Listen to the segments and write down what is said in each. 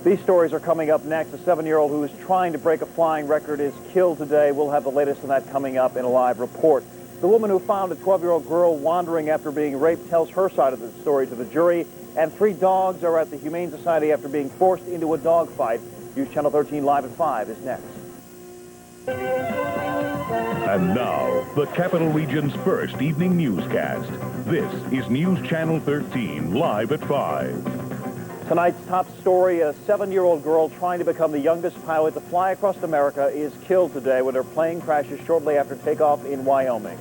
These stories are coming up next. A 7-year-old who is trying to break a flying record is killed today. We'll have the latest on that coming up in a live report. The woman who found a 12-year-old girl wandering after being raped tells her side of the story to the jury. And 3 dogs are at the Humane Society after being forced into a dog fight. News Channel 13 Live at 5 is next. And now, the Capital Region's first evening newscast. This is News Channel 13 Live at 5. Tonight's top story, a 7-year-old girl trying to become the youngest pilot to fly across America is killed today when her plane crashes shortly after takeoff in Wyoming.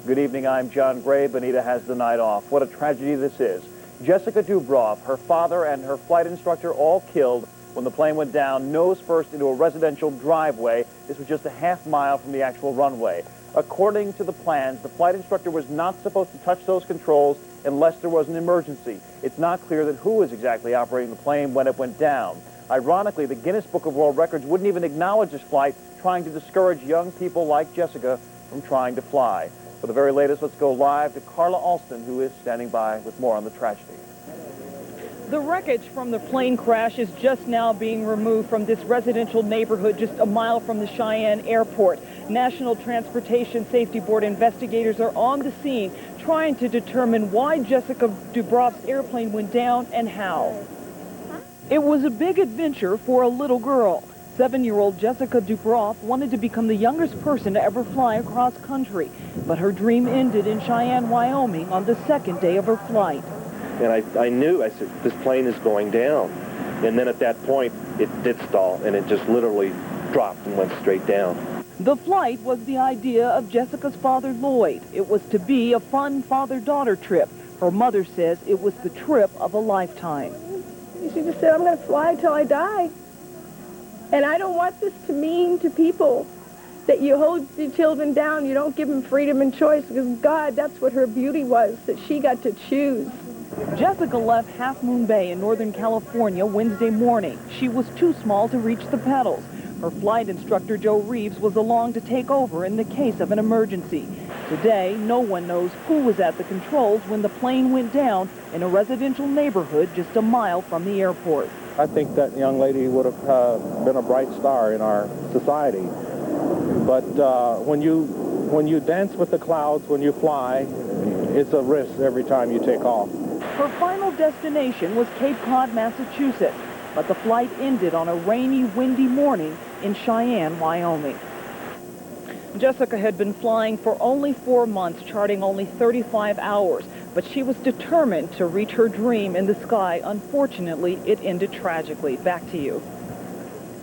Good evening, I'm John Gray. Benita has the night off. What a tragedy this is. Jessica Dubroff, her father, and her flight instructor all killed when the plane went down nose first into a residential driveway. This was just a half-mile from the actual runway. According to the plans, the flight instructor was not supposed to touch those controls unless there was an emergency. It's not clear that who was exactly operating the plane when it went down. Ironically, the Guinness Book of World Records wouldn't even acknowledge this flight, trying to discourage young people like Jessica from trying to fly. For the very latest, let's go live to Carla Alston, who is standing by with more on the tragedy. The wreckage from the plane crash is just now being removed from this residential neighborhood just a mile from the Cheyenne airport. National Transportation Safety Board investigators are on the scene trying to determine why Jessica Dubroff's airplane went down and how. It was a big adventure for a little girl. 7-year-old Jessica Dubroff wanted to become the youngest person to ever fly across country, but her dream ended in Cheyenne, Wyoming on the 2nd day of her flight. And I knew, I said, this plane is going down. And then at that point, it did stall, and it just literally dropped and went straight down. The flight was the idea of Jessica's father, Lloyd. It was to be a fun father-daughter trip. Her mother says it was the trip of a lifetime. She just said, I'm going to fly till I die. And I don't want this to mean to people that you hold your children down, you don't give them freedom and choice, because God, that's what her beauty was, that she got to choose. Jessica left Half Moon Bay in Northern California Wednesday morning. She was too small to reach the pedals. Her flight instructor, Joe Reeves, was along to take over in the case of an emergency. Today, no one knows who was at the controls when the plane went down in a residential neighborhood just a mile from the airport. I think that young lady would have been a bright star in our society. But when you dance with the clouds, when you fly, it's a risk every time you take off. Her final destination was Cape Cod, Massachusetts, but the flight ended on a rainy, windy morning in Cheyenne, Wyoming. Jessica had been flying for only 4 months, charting only 35 hours, but she was determined to reach her dream in the sky. Unfortunately, it ended tragically. Back to you.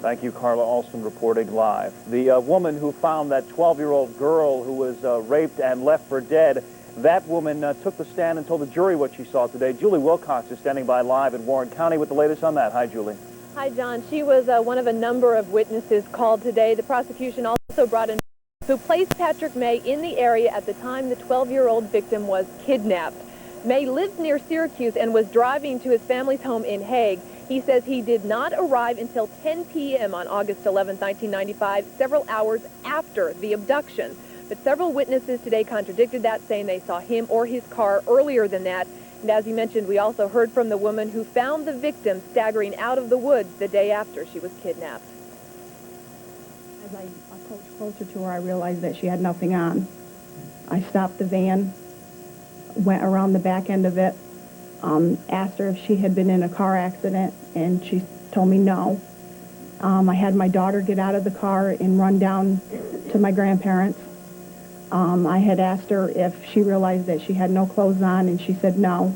Thank you, Carla Alston, reporting live. The woman who found that 12-year-old girl who was raped and left for dead, that woman took the stand and told the jury what she saw today. Julie Wilcox is standing by live in Warren County with the latest on that. Hi, Julie. Hi, John. She was one of a number of witnesses called today. The prosecution also brought in who placed Patrick May in the area at the time the 12-year-old victim was kidnapped. May lived near Syracuse and was driving to his family's home in Hague. He says he did not arrive until 10 p.m. on August 11, 1995, several hours after the abduction. But several witnesses today contradicted that, saying they saw him or his car earlier than that. And as you mentioned, we also heard from the woman who found the victim staggering out of the woods the day after she was kidnapped. As I approached closer to her, I realized that she had nothing on. I stopped the van, went around the back end of it, asked her if she had been in a car accident, and she told me no. I had my daughter get out of the car and run down to my grandparents. I had asked her if she realized that she had no clothes on, and she said no.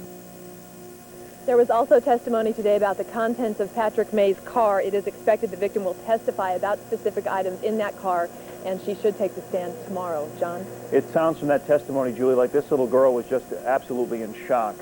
There was also testimony today about the contents of Patrick May's car. It is expected the victim will testify about specific items in that car, and she should take the stand tomorrow. John? It sounds from that testimony, Julie, like this little girl was just absolutely in shock.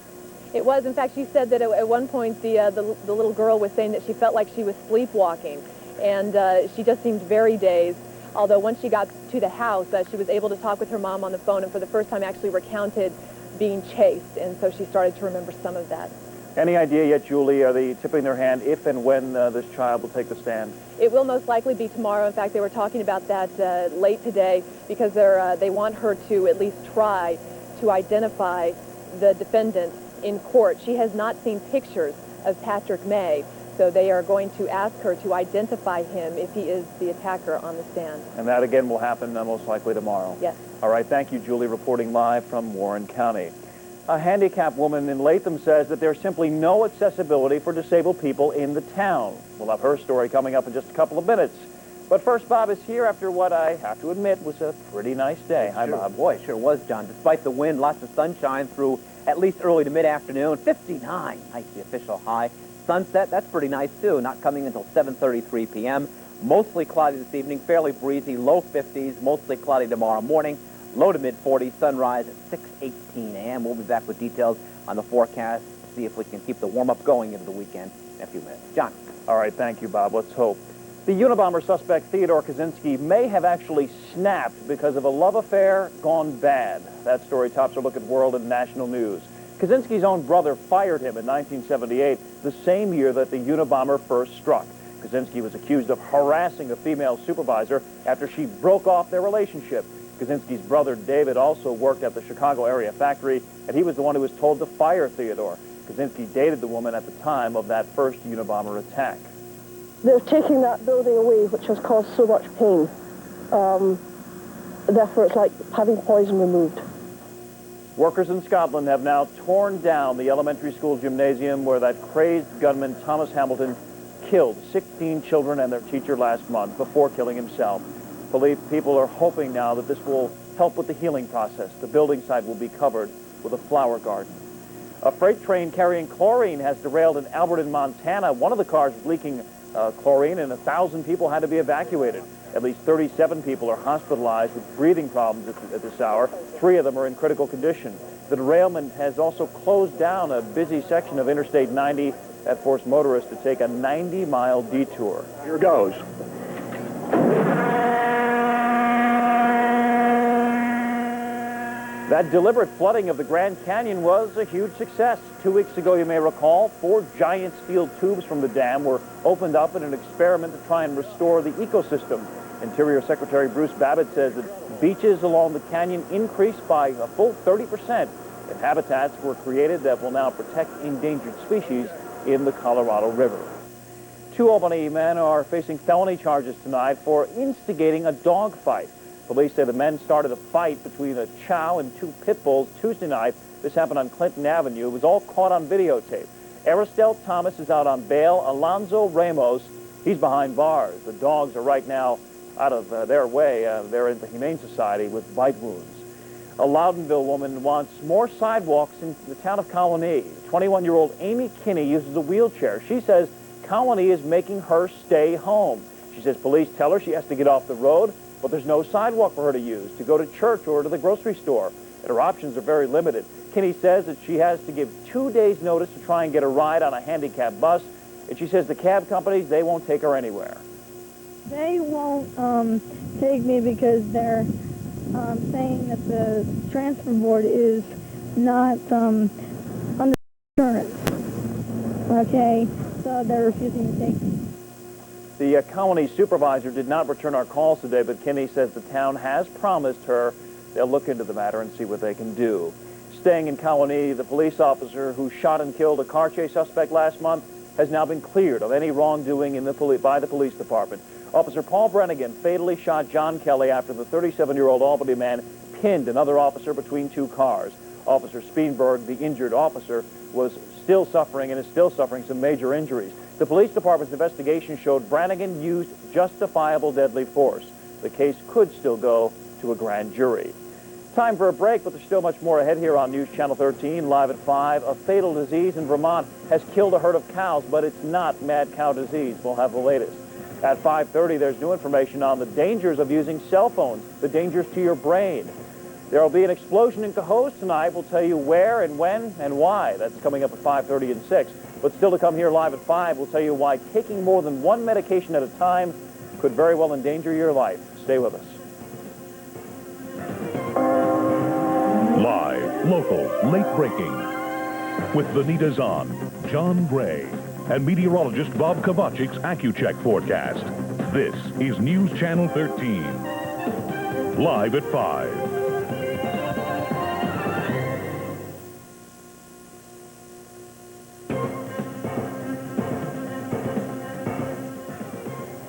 It was. In fact, she said that at one point the little girl was saying that she felt like she was sleepwalking, and she just seemed very dazed. Although once she got to the house, she was able to talk with her mom on the phone and for the first time actually recounted being chased, and so she started to remember some of that. Any idea yet, Julie, are they tipping their hand if and when this child will take the stand? It will most likely be tomorrow. In fact, they were talking about that late today because they want her to at least try to identify the defendant in court. She has not seen pictures of Patrick May, So they are going to ask her to identify him if he is the attacker on the stand. And that, again, will happen most likely tomorrow. Yes. All right, thank you, Julie, reporting live from Warren County. A handicapped woman in Latham says that there's simply no accessibility for disabled people in the town. We'll have her story coming up in just a couple of minutes. But first, Bob is here after what I have to admit was a pretty nice day. Hi, Bob. Boy, it sure was, John. Despite the wind, lots of sunshine through at least early to mid-afternoon. 59, nice, the official high. Sunset, that's pretty nice, too. Not coming until 7:33 p.m. Mostly cloudy this evening, fairly breezy, low 50s, mostly cloudy tomorrow morning. Low to mid-40s, sunrise at 6:18 a.m. We'll be back with details on the forecast to see if we can keep the warm-up going into the weekend in a few minutes. John. All right, thank you, Bob. Let's hope. The Unabomber suspect, Theodore Kaczynski, may have actually snapped because of a love affair gone bad. That story tops our look at world and national news. Kaczynski's own brother fired him in 1978, the same year that the Unabomber first struck. Kaczynski was accused of harassing a female supervisor after she broke off their relationship. Kaczynski's brother, David, also worked at the Chicago area factory, and he was the one who was told to fire Theodore. Kaczynski dated the woman at the time of that first Unabomber attack. They're taking that building away, which has caused so much pain. Therefore, it's like having poison removed. Workers in Scotland have now torn down the elementary school gymnasium where that crazed gunman Thomas Hamilton killed 16 children and their teacher last month before killing himself. People are hoping now that this will help with the healing process. The building site will be covered with a flower garden. A freight train carrying chlorine has derailed in Alberton, Montana. One of the cars was leaking chlorine, and 1,000 people had to be evacuated. At least 37 people are hospitalized with breathing problems at this hour. 3 of them are in critical condition. The derailment has also closed down a busy section of Interstate 90 that forced motorists to take a 90-mile detour. Here goes. That deliberate flooding of the Grand Canyon was a huge success. 2 weeks ago, you may recall, 4 giant steel tubes from the dam were opened up in an experiment to try and restore the ecosystem. Interior Secretary Bruce Babbitt says that beaches along the canyon increased by a full 30%, and habitats were created that will now protect endangered species in the Colorado River. 2 Albany men are facing felony charges tonight for instigating a dog fight. Police say the men started a fight between a chow and 2 pit bulls Tuesday night. This happened on Clinton Avenue. It was all caught on videotape. Aristel Thomas is out on bail. Alonzo Ramos, he's behind bars. The dogs are right now out of their way. They're in the Humane Society with bite wounds. A Loudonville woman wants more sidewalks in the town of Colonie. 21-year-old Amy Kinney uses a wheelchair. She says Colonie is making her stay home. She says police tell her she has to get off the road, but there's no sidewalk for her to use to go to church or to the grocery store, and her options are very limited. Kinney says that she has to give 2 days' notice to try and get a ride on a handicapped bus, and she says the cab companies, they won't take her anywhere. They won't take me because they're saying that the transfer board is not under insurance. Okay, so they're refusing to take me. The Colonie supervisor did not return our calls today, but Kinney says the town has promised her they'll look into the matter and see what they can do. Staying in Colonie, the police officer who shot and killed a car chase suspect last month has now been cleared of any wrongdoing by the police department. Officer Paul Brennigan fatally shot John Kelly after the 37-year-old Albany man pinned another officer between 2 cars. Officer Speenberg, the injured officer, was still suffering and is still suffering some major injuries. The police department's investigation showed Brannigan used justifiable deadly force. The case could still go to a grand jury. Time for a break, but there's still much more ahead here on News Channel 13, live at 5. A fatal disease in Vermont has killed a herd of cows, but it's not mad cow disease. We'll have the latest. At 5:30, there's new information on the dangers of using cell phones, the dangers to your brain. There will be an explosion in Cohoes tonight. We'll tell you where and when and why. That's coming up at 5:30 and 6. But still to come here live at 5, we'll tell you why taking more than one medication at a time could very well endanger your life. Stay with us. Live, local, late breaking. With Benita Zahn, John Gray, and meteorologist Bob Kovachick's Accu-Check forecast. This is News Channel 13. Live at 5.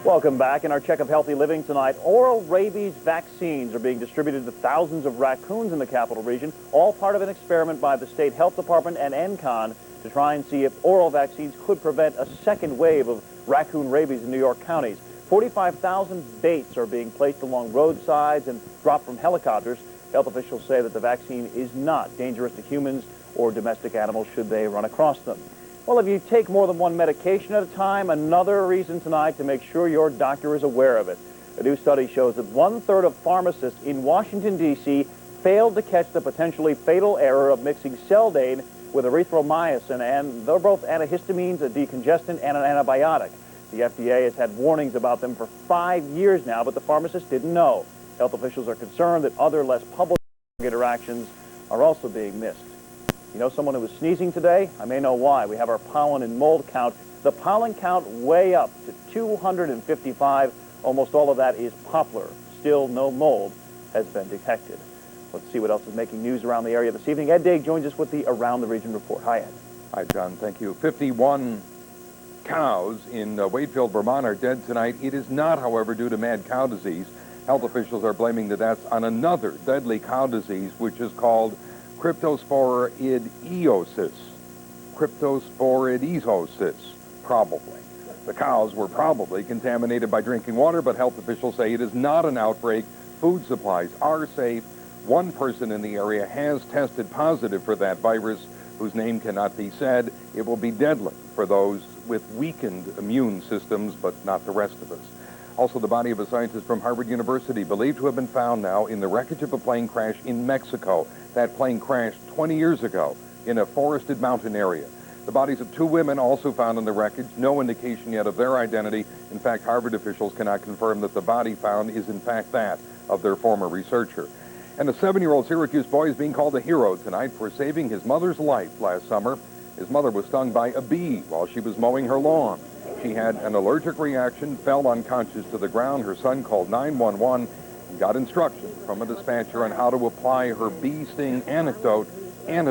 Welcome back. In our check of healthy living tonight, oral rabies vaccines are being distributed to thousands of raccoons in the capital region, all part of an experiment by the state health department and NCON to try and see if oral vaccines could prevent a second wave of raccoon rabies in New York counties. 45,000 baits are being placed along roadsides and dropped from helicopters. Health officials say that the vaccine is not dangerous to humans or domestic animals should they run across them. Well, if you take more than one medication at a time, another reason tonight to make sure your doctor is aware of it. A new study shows that 1/3 of pharmacists in Washington, D.C. failed to catch the potentially fatal error of mixing Seldane with erythromycin, and they're both antihistamines, a decongestant, and an antibiotic. The FDA has had warnings about them for 5 years now, but the pharmacists didn't know. Health officials are concerned that other less public interactions are also being missed. You know someone who was sneezing today? I may know why. We have our pollen and mold count. The pollen count way up to 255. Almost all of that is poplar. Still no mold has been detected. Let's see what else is making news around the area this evening. Ed Dague joins us with the Around the Region report. Hi, Ed. Hi, John. Thank you. 51 cows in Wakefield, Vermont are dead tonight. It is not, however, due to mad cow disease. Health officials are blaming the deaths on another deadly cow disease, which is called cryptosporidiosis. Cryptosporidiosis, probably. The cows were probably contaminated by drinking water, but health officials say it is not an outbreak. Food supplies are safe. One person in the area has tested positive for that virus, whose name cannot be said. It will be deadly for those with weakened immune systems, but not the rest of us. Also, the body of a scientist from Harvard University, believed to have been found now in the wreckage of a plane crash in Mexico. That plane crashed 20 years ago in a forested mountain area. The bodies of 2 women also found in the wreckage. No indication yet of their identity. In fact, Harvard officials cannot confirm that the body found is in fact that of their former researcher. And a 7-year-old Syracuse boy is being called a hero tonight for saving his mother's life last summer. His mother was stung by a bee while she was mowing her lawn. She had an allergic reaction, fell unconscious to the ground. Her son called 911 and got instructions from a dispatcher on how to apply her bee sting antidote, and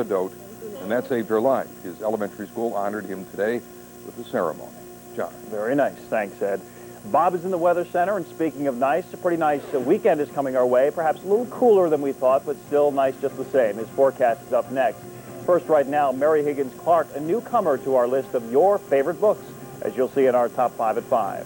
that saved her life. His elementary school honored him today with a ceremony. John. Very nice. Thanks, Ed. Bob is in the Weather Center, and speaking of nice, a pretty nice weekend is coming our way. Perhaps a little cooler than we thought, but still nice just the same. His forecast is up next. First, right now, Mary Higgins Clark, a newcomer to our list of your favorite books, as you'll see in our top 5 at 5.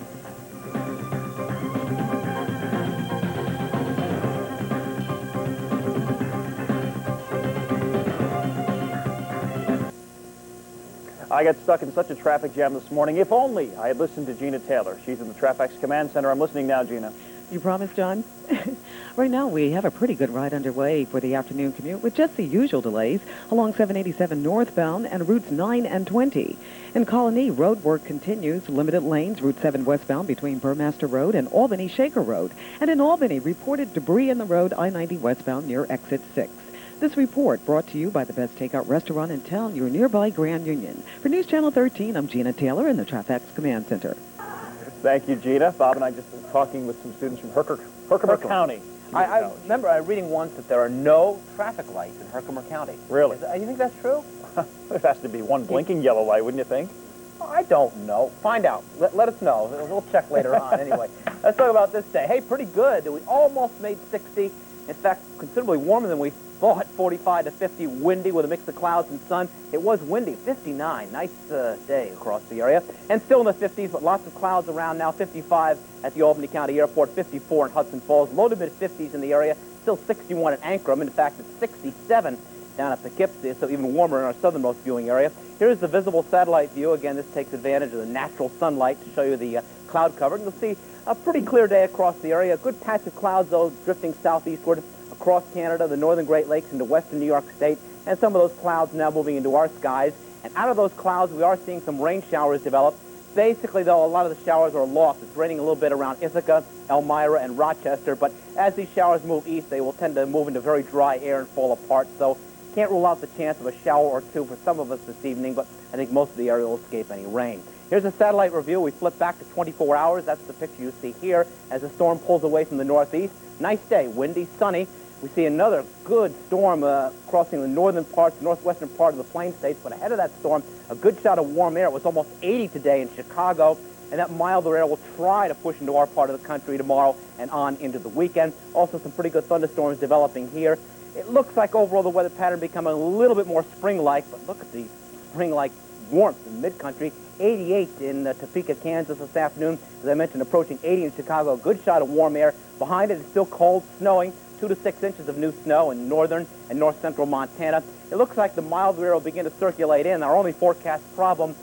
I got stuck in such a traffic jam this morning. If only I had listened to Gina Taylor. She's in the Traffax Command Center. I'm listening now, Gina. You promised, John? Right now, we have a pretty good ride underway for the afternoon commute with just the usual delays along 787 northbound and routes 9 and 20. In Colonie, road work continues. Limited lanes, Route 7 westbound between Burmaster Road and Albany Shaker Road. And in Albany, reported debris in the road I-90 westbound near Exit 6. This report brought to you by the best takeout restaurant in town, your nearby Grand Union. For News Channel 13, I'm Gina Taylor in the Traffax Command Center. Thank you, Gina. Bob and I just were talking with some students from Herkimer County. I remember reading once that there are no traffic lights in Herkimer County. Really? You think that's true? There has to be one blinking yellow light, wouldn't you think? I don't know. Find out. Let us know. We'll check later on. Anyway, let's talk about this day. Hey, pretty good. We almost made 60. In fact, considerably warmer than we thought. 45 to 50, windy with a mix of clouds and sun. It was windy. 59. Nice day across the area. And still in the 50s, but lots of clouds around now. 55 at the Albany County Airport, 54 in Hudson Falls. Low to mid-50s in the area. Still 61 at Ankrum. In fact, it's 67 down at Poughkeepsie, so even warmer in our southernmost viewing area. Here's the visible satellite view. Again, this takes advantage of the natural sunlight to show you the cloud cover. You'll see a pretty clear day across the area. A good patch of clouds, though, drifting southeastward across Canada, the northern Great Lakes into western New York State, and some of those clouds now moving into our skies. And out of those clouds, we are seeing some rain showers develop. Basically, though, a lot of the showers are lost. It's raining a little bit around Ithaca, Elmira, and Rochester, but as these showers move east, they will tend to move into very dry air and fall apart. So can't rule out the chance of a shower or two for some of us this evening, but I think most of the area will escape any rain. Here's a satellite review. We flip back to 24 hours. That's the picture you see here as the storm pulls away from the northeast. Nice day, windy, sunny. We see another good storm crossing the northwestern part of the Plain States, but ahead of that storm, a good shot of warm air. It was almost 80 today in Chicago, and that milder air will try to push into our part of the country tomorrow and on into the weekend. Also, some pretty good thunderstorms developing here. It looks like overall the weather pattern becoming a little bit more spring-like, but look at the spring-like warmth in mid-country. 88 in Topeka, Kansas this afternoon. As I mentioned, approaching 80 in Chicago. A good shot of warm air. Behind it, it's still cold, snowing. 2 to 6 inches of new snow in northern and north-central Montana. It looks like the mild air will begin to circulate in. Our only forecast problem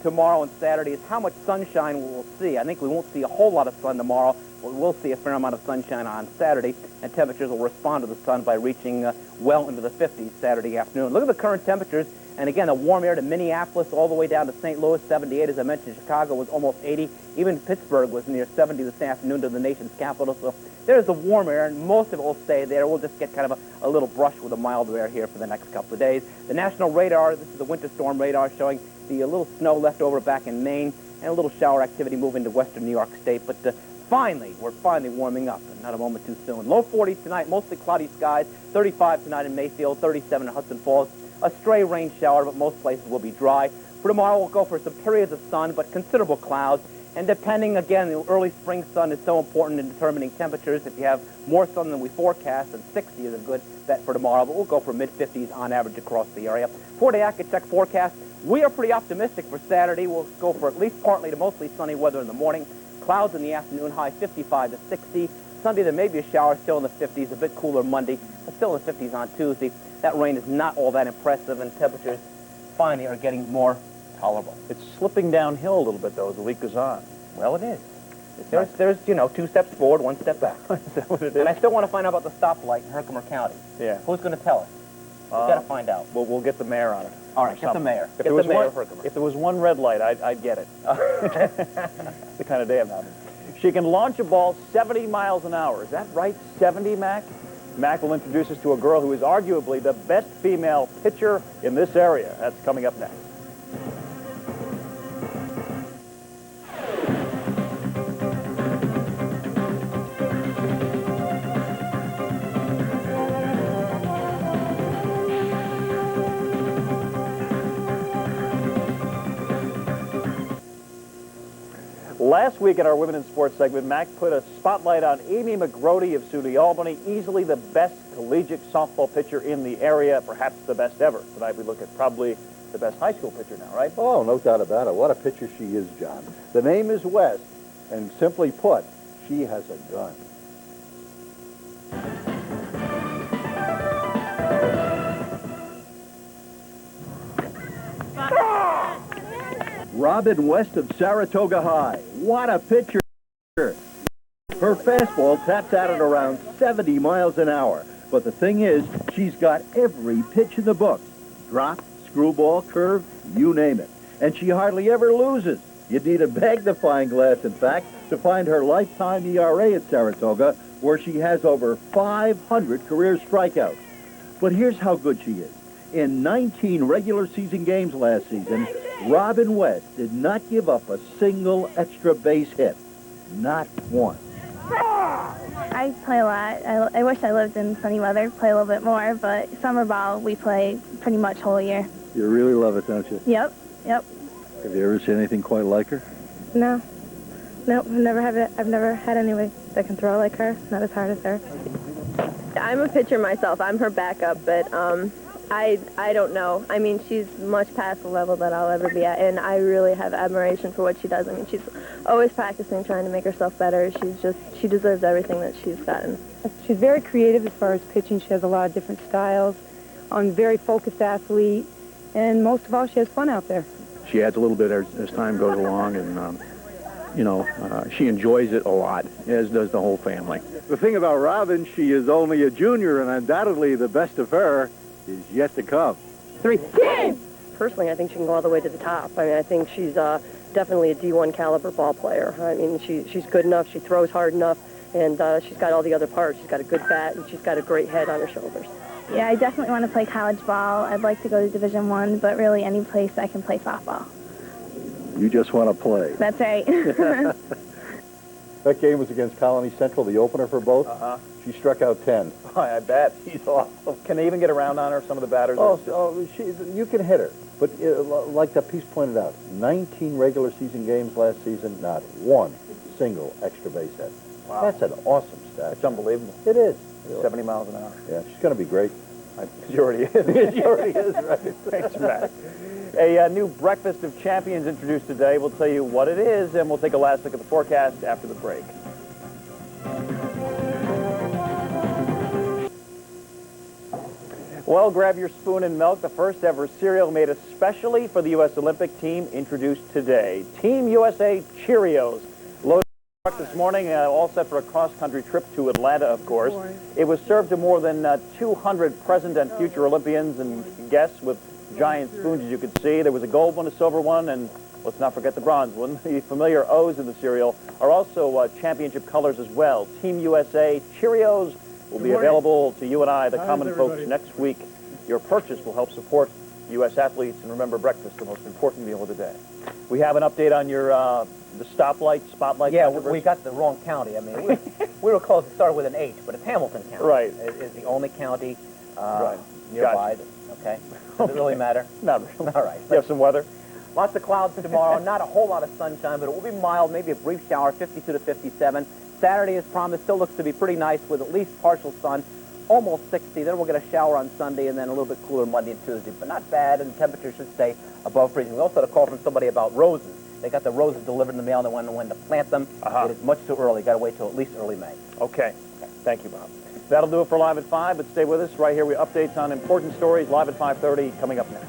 tomorrow and Saturday is how much sunshine we will see. I think we won't see a whole lot of sun tomorrow, but we'll see a fair amount of sunshine on Saturday, and temperatures will respond to the sun by reaching well into the 50s Saturday afternoon. Look at the current temperatures. And again, the warm air to Minneapolis all the way down to St. Louis, 78. As I mentioned, Chicago was almost 80. Even Pittsburgh was near 70 this afternoon to the nation's capital. So there's the warm air, and most of it will stay there. We'll just get kind of a little brush with the milder air here for the next couple of days. The national radar, this is the winter storm radar, showing the little snow left over back in Maine and a little shower activity moving to western New York State. But we're finally warming up, and not a moment too soon. Low 40s tonight, mostly cloudy skies. 35 tonight in Mayfield, 37 in Hudson Falls. A stray rain shower, but most places will be dry. For tomorrow, we'll go for some periods of sun, but considerable clouds. And depending, again, the early spring sun is so important in determining temperatures. If you have more sun than we forecast, then 60 is a good bet for tomorrow, but we'll go for mid-50s on average across the area. 4-day Accu-Check forecast, we are pretty optimistic for Saturday. We'll go for at least partly to mostly sunny weather in the morning. Clouds in the afternoon, high 55 to 60. Sunday, there may be a shower, still in the 50s, a bit cooler Monday, but still in the 50s on Tuesday. That rain is not all that impressive, and temperatures finally are getting more tolerable. It's slipping downhill a little bit, though, as the week goes on. Well, it is. There's 2 steps forward, 1 step back. Is that what it is? And I still want to find out about the stoplight in Herkimer County. Yeah. Who's going to tell us? We've got to find out. We'll get the mayor on it. All right, get the mayor. If there was one red light, I'd get it. The kind of day I'm having. She can launch a ball 70 miles an hour. Is that right, 70, Mac? Mac will introduce us to a girl who is arguably the best female pitcher in this area. That's coming up next. Last week in our Women in Sports segment, Mac put a spotlight on Amy McGrody of SUNY Albany, easily the best collegiate softball pitcher in the area, perhaps the best ever. Tonight we look at probably the best high school pitcher now, right? Oh, no doubt about it. What a pitcher she is, John. The name is West, and simply put, she has a gun. Robin West of Saratoga High. What a pitcher. Her fastball taps out at around 70 miles an hour. But the thing is, she's got every pitch in the book. Drop, screwball, curve, you name it. And she hardly ever loses. You'd need a magnifying glass, in fact, to find her lifetime ERA at Saratoga, where she has over 500 career strikeouts. But here's how good she is. In 19 regular season games last season, Robin West did not give up a single extra base hit. Not one. I play a lot. I wish I lived in sunny weather, play a little bit more, but summer ball we play pretty much whole year. You really love it, don't you? Yep. Have you ever seen anything quite like her? No, I've never had anyone that can throw like her, not as hard as her. I'm a pitcher myself. I'm her backup, but I don't know. I mean, she's much past the level that I'll ever be at, and I really have admiration for what she does. I mean, she's always practicing, trying to make herself better. She deserves everything that she's gotten. She's very creative as far as pitching. She has a lot of different styles. Very focused athlete, and most of all, she has fun out there. She adds a little bit as time goes along, and she enjoys it a lot, as does the whole family. The thing about Robin, she is only a junior, and undoubtedly the best of her is yet to come. 3. Game! Personally, I think she can go all the way to the top. I mean, I think she's definitely a D1 caliber ball player. I mean, she's good enough, she throws hard enough, and she's got all the other parts. She's got a good bat, and she's got a great head on her shoulders. Yeah, I definitely want to play college ball. I'd like to go to Division I, but really any place I can play softball. You just want to play. That's right. That game was against Colonie Central, the opener for both. She struck out 10. I bet. She's awesome. Can they even get around on her, some of the batters? You can hit her. But like that piece pointed out, 19 regular season games last season, not one single extra base hit. Wow. That's an awesome stat. It's unbelievable. It is. 70 miles an hour. Yeah, she's going to be great. She already is. She already is, right? Thanks, Matt. A new breakfast of champions introduced today. We'll tell you what it is, and we'll take a last look at the forecast after the break. Well, grab your spoon and milk. The first ever cereal made especially for the U.S. Olympic team introduced today. Team USA Cheerios. Loaded truck this morning, all set for a cross-country trip to Atlanta, of course. It was served to more than 200 present and future Olympians and guests with giant spoons, as you could see. There was a gold one, a silver one, and let's not forget the bronze one. The familiar O's in the cereal are also championship colors as well. Team USA Cheerios will be available to you and I, the common folks, next week. Your purchase will help support U.S. athletes, and remember, breakfast, the most important meal of the day. We have an update on your the spotlight. Yeah, we got the wrong county. I mean, we were close. It started with an H, but it's Hamilton County. Right. Is the only county right. nearby. Gotcha. Okay. Does it really matter? Not really. All right. You have some weather? Lots of clouds tomorrow. Not a whole lot of sunshine, but it will be mild. Maybe a brief shower, 52 to 57. Saturday, as promised, still looks to be pretty nice with at least partial sun. Almost 60. Then we'll get a shower on Sunday and then a little bit cooler Monday and Tuesday. But not bad, and temperatures should stay above freezing. We also had a call from somebody about roses. They got the roses delivered in the mail and they wanted to know when to plant them. It is much too early. Got to wait till at least early May. Okay. Thank you, Bob. That'll do it for Live at 5, but stay with us. Right here, we updates on important stories. Live at 5:30 coming up next.